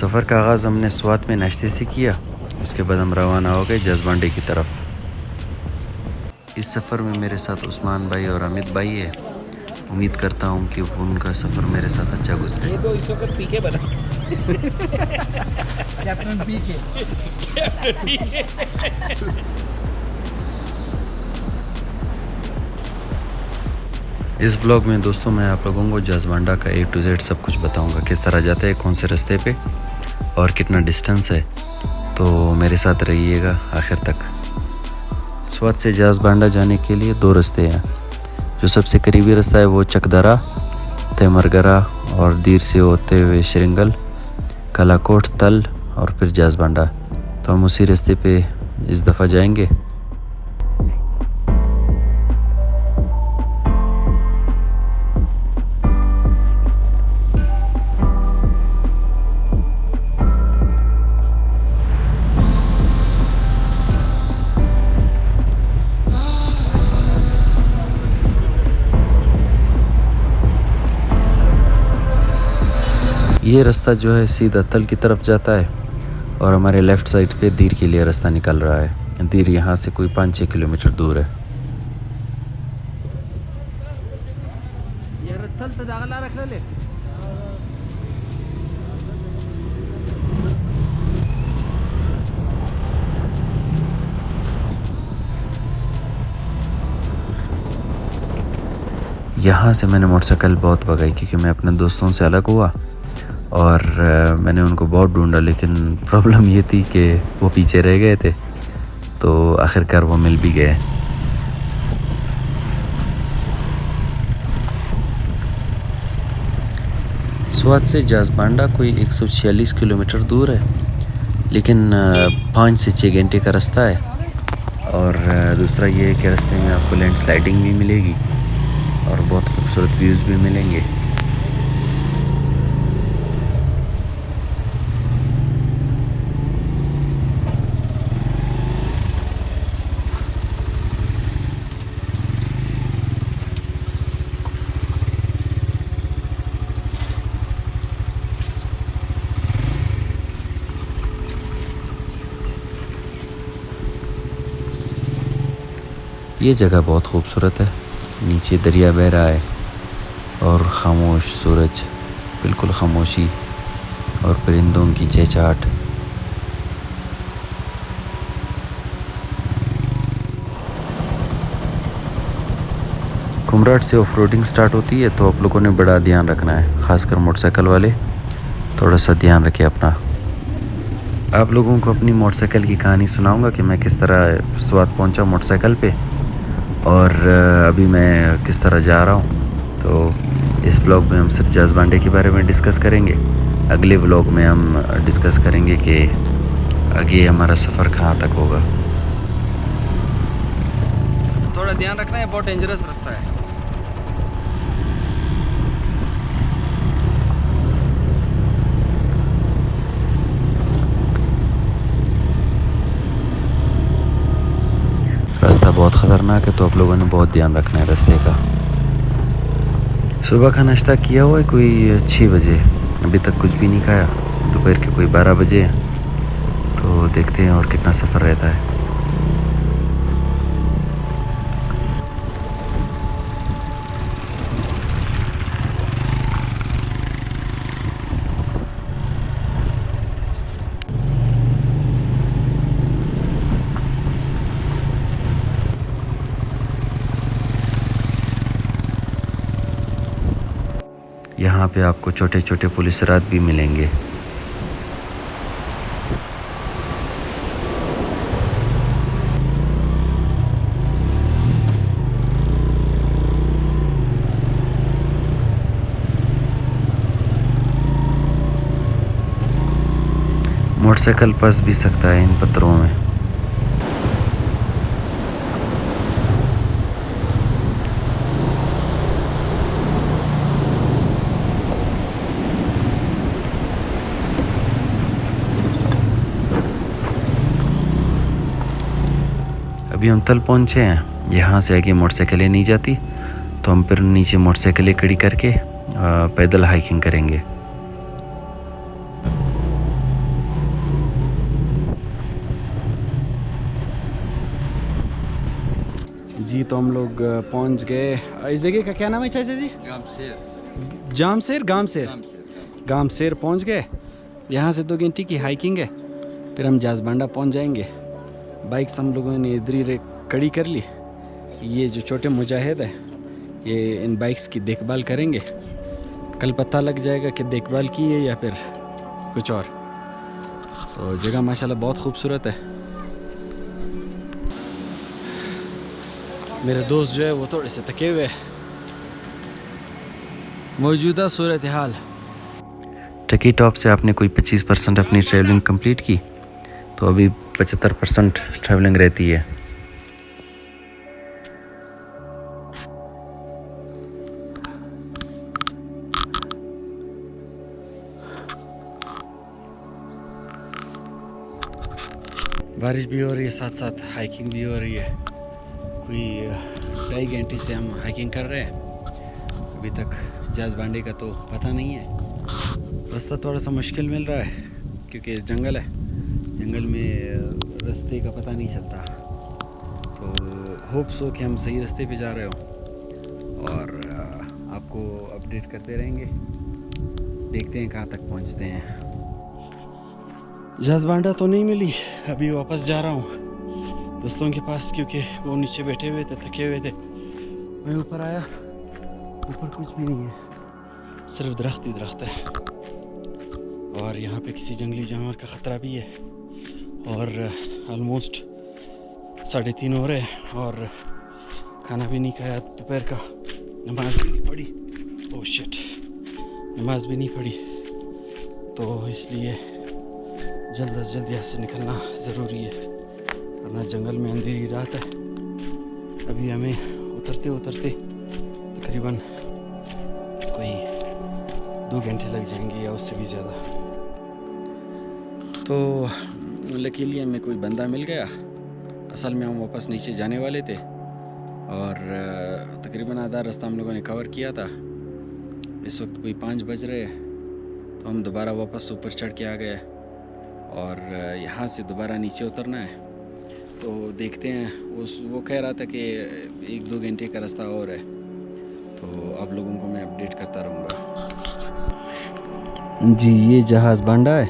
सफ़र का आगाज़ हमने स्वात में नाश्ते से किया। उसके बाद हम रवाना हो गए जसबंडे की तरफ। इस सफ़र में मेरे साथ उस्मान भाई और अमित भाई है। उम्मीद करता हूँ कि उनका सफ़र मेरे साथ अच्छा गुजरे। ये तो इस वक्त पीके बना कैप्टन पीके। इस ब्लॉग में दोस्तों मैं आप लोगों को जसबंडा का A to Z सब कुछ बताऊंगा, किस तरह जाते हैं, कौन से रास्ते पे और कितना डिस्टेंस है। तो मेरे साथ रहिएगा आखिर तक। स्वात से जसबंडा जाने के लिए दो रास्ते हैं। जो सबसे करीबी रास्ता है वो चकदरा, तेमरगरा और दीर से होते हुए श्रृंगल, कलाकोट, तल और फिर जसबंडा। तो हम उसी रास्ते पे इस दफ़ा जाएंगे। ये रास्ता जो है सीधा तल की तरफ जाता है और हमारे लेफ़्ट साइड पे दीर के लिए रास्ता निकल रहा है। दीर यहाँ से कोई 5-6 किलोमीटर दूर है। यहाँ से मैंने मोटरसाइकिल बहुत भगाई क्योंकि मैं अपने दोस्तों से अलग हुआ और मैंने उनको बहुत ढूंढा, लेकिन प्रॉब्लम ये थी कि वो पीछे रह गए थे। तो आखिरकार वो मिल भी गए। स्वात से जसबंडा कोई 146 किलोमीटर दूर है, लेकिन 5 से 6 घंटे का रास्ता है। और दूसरा ये है कि रास्ते में आपको लैंड स्लाइडिंग भी मिलेगी और बहुत खूबसूरत व्यूज़ भी मिलेंगे। ये जगह बहुत खूबसूरत है। नीचे दरिया बह रहा है और खामोश सूरज, बिल्कुल खामोशी और परिंदों की चहचहाट। कुमराट से ऑफ रोडिंग स्टार्ट होती है, तो आप लोगों ने बड़ा ध्यान रखना है, ख़ासकर मोटरसाइकिल वाले थोड़ा सा ध्यान रखें अपना। आप लोगों को अपनी मोटरसाइकिल की कहानी सुनाऊंगा कि मैं किस तरह स्वात पहुंचा मोटरसाइकिल पे और अभी मैं किस तरह जा रहा हूँ। तो इस व्लॉग में हम सिर्फ जसबंडे के बारे में डिस्कस करेंगे। अगले व्लॉग में हम डिस्कस करेंगे कि आगे हमारा सफ़र कहाँ तक होगा। थोड़ा ध्यान रखना है, बहुत डेंजरस रास्ता है। रास्ता बहुत ख़तरनाक है, तो आप लोगों ने बहुत ध्यान रखना है रास्ते का। सुबह का नाश्ता किया हुआ है कोई 6 बजे, अभी तक कुछ भी नहीं खाया। दोपहर के कोई 12 बजे, तो देखते हैं और कितना सफ़र रहता है। यहाँ पे आपको छोटे छोटे पुलिस रात भी मिलेंगे। मोटरसाइकिल फंस भी सकता है इन पत्थरों में। अभी हम तल पहुँचे हैं। यहाँ से आगे मोटरसाइकिलें नहीं जाती, तो हम फिर नीचे मोटरसाइकिलें खड़ी करके पैदल हाइकिंग करेंगे। जी तो हम लोग पहुंच गए। इस जगह का क्या नाम है चाचा जी? जामसेर। गामसेर पहुंच गए। यहाँ से 2 घंटे की हाइकिंग है, फिर हम जासबांडा पहुंच जाएंगे। बाइक्स हम लोगों ने इधर ही खड़ी कर ली। ये जो छोटे मुजाहिद है ये इन बाइक्स की देखभाल करेंगे। कल पता लग जाएगा कि देखभाल की है या फिर कुछ और। तो जगह माशाल्लाह बहुत खूबसूरत है। मेरे दोस्त जो है वो थोड़े से थके हुए हैं। मौजूदा सूरत हाल। टकी टॉप से आपने कोई 25% अपनी ट्रैवलिंग कंप्लीट की, तो अभी 75% ट्रैवलिंग रहती है। बारिश भी हो रही है, साथ साथ हाइकिंग भी हो रही है। कोई 2.5 घंटे से हम हाइकिंग कर रहे हैं। अभी तक जासबांडे का तो पता नहीं है। रास्ता थोड़ा सा मुश्किल मिल रहा है क्योंकि जंगल है। जंगल में रास्ते का पता नहीं चलता। तो होप्स हो कि हम सही रास्ते पे जा रहे हो और आपको अपडेट करते रहेंगे। देखते हैं कहाँ तक पहुँचते हैं। जासबांडा तो नहीं मिली। अभी वापस जा रहा हूँ दोस्तों के पास क्योंकि वो नीचे बैठे हुए थे, थके हुए थे। मैं ऊपर आया, ऊपर कुछ भी नहीं है, सिर्फ दरख्त ही दरख्त है। और यहाँ पे किसी जंगली जानवर का ख़तरा भी है। और ऑलमोस्ट 3:30 हो रहे हैं और खाना भी नहीं खाया दोपहर का। नमाज भी नहीं पढ़ी। ओह शिट, नमाज भी नहीं पढ़ी। तो इसलिए जल्द से जल्द यहाँ से निकलना ज़रूरी है, वरना जंगल में अंधेरी रात है। अभी हमें उतरते उतरते तकरीबन कोई 2 घंटे लग जाएंगे या उससे भी ज़्यादा। तो लकीली हमें कोई बंदा मिल गया। असल में हम वापस नीचे जाने वाले थे और तकरीबन आधा रास्ता हम लोगों ने कवर किया था। इस वक्त कोई 5 बज रहे हैं, तो हम दोबारा वापस ऊपर चढ़ के आ गए और यहाँ से दोबारा नीचे उतरना है। तो देखते हैं। वो कह रहा था कि 1-2 घंटे का रास्ता और है, तो आप लोगों को मैं अपडेट करता रहूँगा। जी ये जहाज़ बांडा है।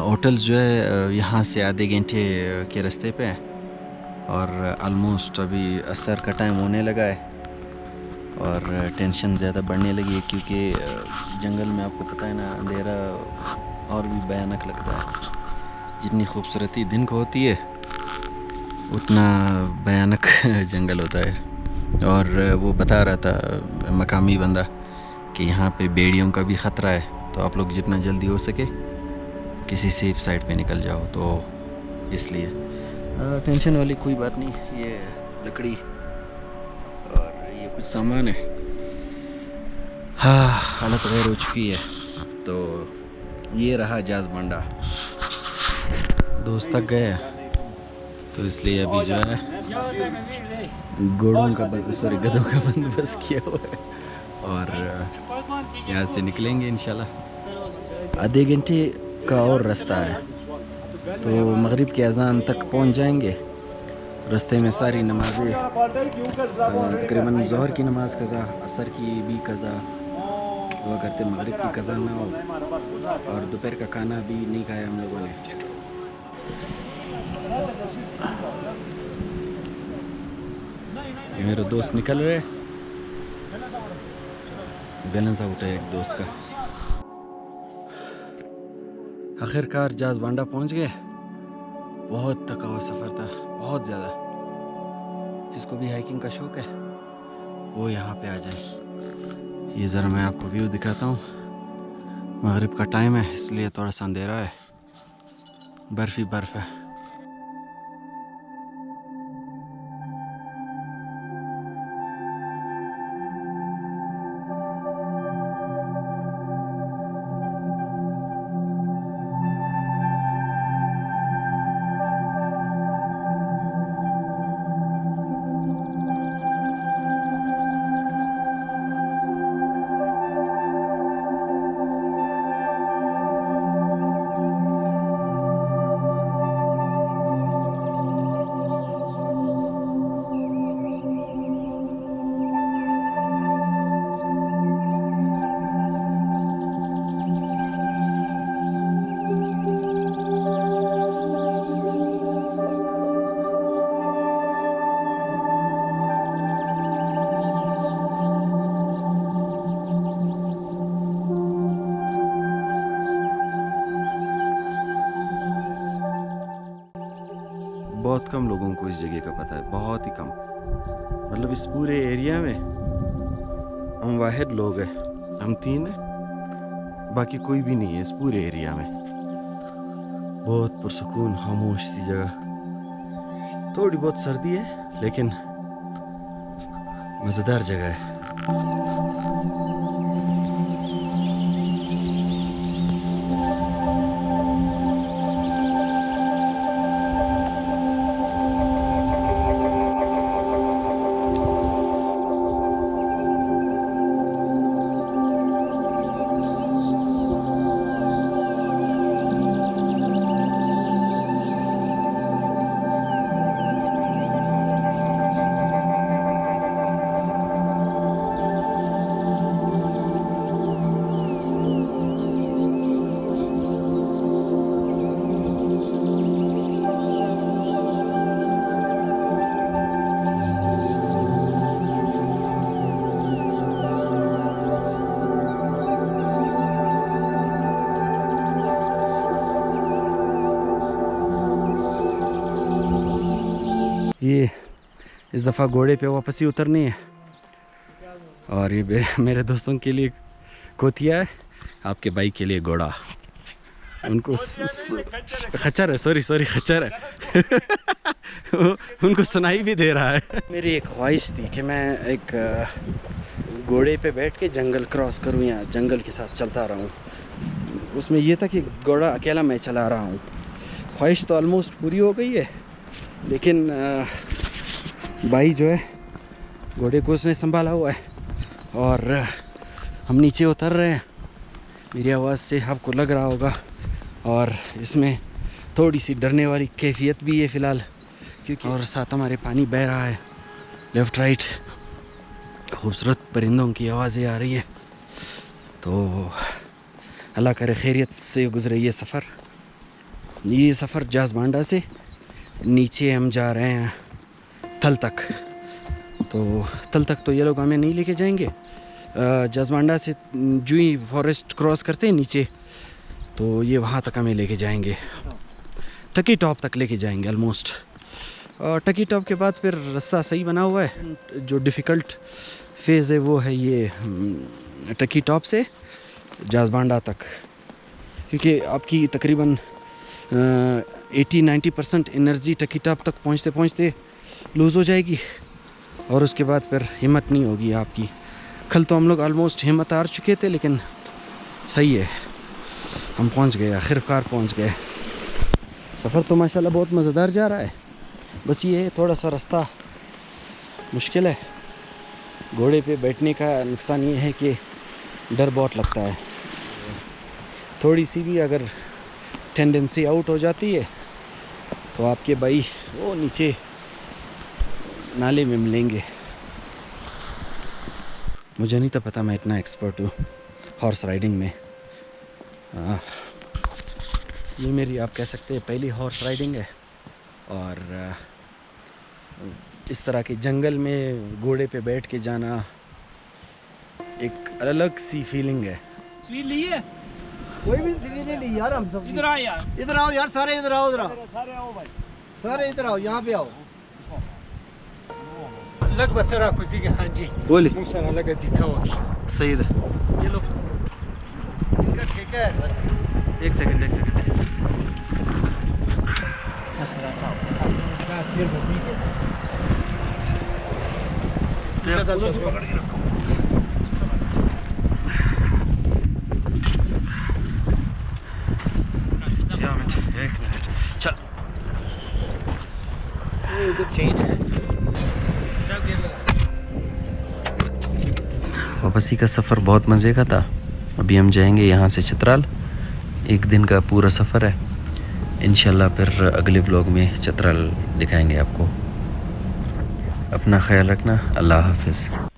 होटल जो है यहाँ से आधे घंटे के रास्ते पे है और आलमोस्ट अभी असर का टाइम होने लगा है और टेंशन ज़्यादा बढ़ने लगी है क्योंकि जंगल में आपको पता है ना, अंधेरा और भी भयानक लगता है। जितनी खूबसूरती दिन को होती है उतना भयानक जंगल होता है। और वो बता रहा था मकामी बंदा कि यहाँ पे भेड़ियों का भी ख़तरा है, तो आप लोग जितना जल्दी हो सके किसी सेफ साइड पे निकल जाओ। तो इसलिए टेंशन वाली कोई बात नहीं। ये लकड़ी और ये कुछ सामान है। हाँ, हालत गैर हो चुकी है। तो ये रहा जासबांडा। दोस्त तक गए तो इसलिए अभी जो है घोड़ों का गधों का बंदोबस्त किया हुआ है और यहाँ से निकलेंगे इंशाल्लाह। आधे घंटे का और रास्ता है, तो मगरिब के अज़ान तक पहुँच जाएंगे। रास्ते में सारी नमाज़ें तकरीबन ज़ोहर की नमाज़ कज़ा, असर की भी कज़ा, दुआ करते मगरिब की कज़ा ना हो। और दोपहर का खाना भी नहीं खाया हम लोगों ने। ये मेरे दोस्त निकल रहे, बैलेंस आउट है एक दोस्त का। आखिरकार जासबांडा पहुंच गए। बहुत थका हुआ सफ़र था, बहुत ज़्यादा। जिसको भी हाइकिंग का शौक़ है वो यहाँ पे आ जाए। ये ज़रा मैं आपको व्यू दिखाता हूँ। मगरिब का टाइम है इसलिए थोड़ा सा अंधेरा है, बर्फ़ ही बर्फ़ है। बहुत कम लोगों को इस जगह का पता है, बहुत ही कम। मतलब इस पूरे एरिया में हम वाहिद लोग हैं, हम 3 हैं, बाकी कोई भी नहीं है इस पूरे एरिया में। बहुत पुरसकून खामोश सी जगह, थोड़ी बहुत सर्दी है लेकिन मज़ेदार जगह है। ये इस दफ़ा घोड़े पे वापस ही उतरनी है और ये मेरे दोस्तों के लिए कोतिया है, आपके भाई के लिए घोड़ा। उनको खच्चर है, सॉरी खच्चर है। उनको सुनाई भी दे रहा है। मेरी एक ख्वाहिश थी कि मैं एक घोड़े पे बैठ के जंगल क्रॉस करूं या जंगल के साथ चलता रहूं। उसमें ये था कि घोड़ा अकेला मैं चला रहा हूं। ख्वाहिश तो ऑलमोस्ट पूरी हो गई है, लेकिन भाई जो है घोड़े को उसने संभाला हुआ है और हम नीचे उतर रहे हैं। मेरी आवाज़ से आपको लग रहा होगा, और इसमें थोड़ी सी डरने वाली कैफियत भी है फ़िलहाल, क्योंकि और साथ हमारे पानी बह रहा है लेफ़्ट राइट। खूबसूरत परिंदों की आवाज़ें आ रही है। तो अल्लाह करे खैरियत से गुज़रे ये सफ़र। ये सफ़र जाज़बांडा से नीचे हम जा रहे हैं थल तक। तो थल तक तो ये लोग हमें नहीं लेके जाएंगे। जाज़बांडा से जो ही फॉरेस्ट क्रॉस करते हैं नीचे, तो ये वहाँ तक हमें लेके जाएंगे, टकी टॉप तक लेके जाएंगे ऑलमोस्ट। और टकी टॉप के बाद फिर रास्ता सही बना हुआ है। जो डिफ़िकल्ट फेज़ है वो है ये टकी टॉप से जाज़बांडा तक, क्योंकि आपकी तकरीबन 80-90% एनर्जी टकी टॉप तक पहुँचते पहुँचते लूज़ हो जाएगी और उसके बाद फिर हिम्मत नहीं होगी आपकी। कल तो हम लोग ऑलमोस्ट हिम्मत हार चुके थे, लेकिन सही है, हम पहुँच गए, आखिरकार पहुँच गए। सफ़र तो माशाल्लाह बहुत मज़ेदार जा रहा है। बस ये है थोड़ा सा रास्ता मुश्किल है। घोड़े पे बैठने का नुकसान ये है कि डर बहुत लगता है। थोड़ी सी भी अगर टेंडेंसी आउट हो जाती है तो आपके भाई वो नीचे नाले में मिलेंगे। मुझे नहीं तो पता मैं इतना एक्सपर्ट हूँ हॉर्स राइडिंग में। ये मेरी आप कह सकते हैं पहली हॉर्स राइडिंग है, और इस तरह के जंगल में घोड़े पे बैठ के जाना एक अलग सी फीलिंग है। तस्वीर ली है? कोई भी तस्वीर नहीं ली यार, हम सब इधर आ यार, इधर आओ यार, सारे इधर आओ, इधर आओ, सारे आओ भाई, सारे इधर आओ, यहाँ पे आओ। लग बतरा खुशी के खांजी बोली मुसा लगा दिखा होगी। सही है। ये लो इनका ठेका है सर। एक सेकंड मसला था उसका फिर वो पीछे पकड़ के रखो। एक मिनट चल। उधर चेन है, सब गिर लगा। वापसी का सफ़र बहुत मज़े का था। अभी हम जाएंगे यहाँ से चित्राल। एक दिन का पूरा सफ़र है। इंशाल्लाह फिर अगले व्लॉग में चित्राल दिखाएंगे आपको। अपना ख्याल रखना। अल्लाह हाफिज़।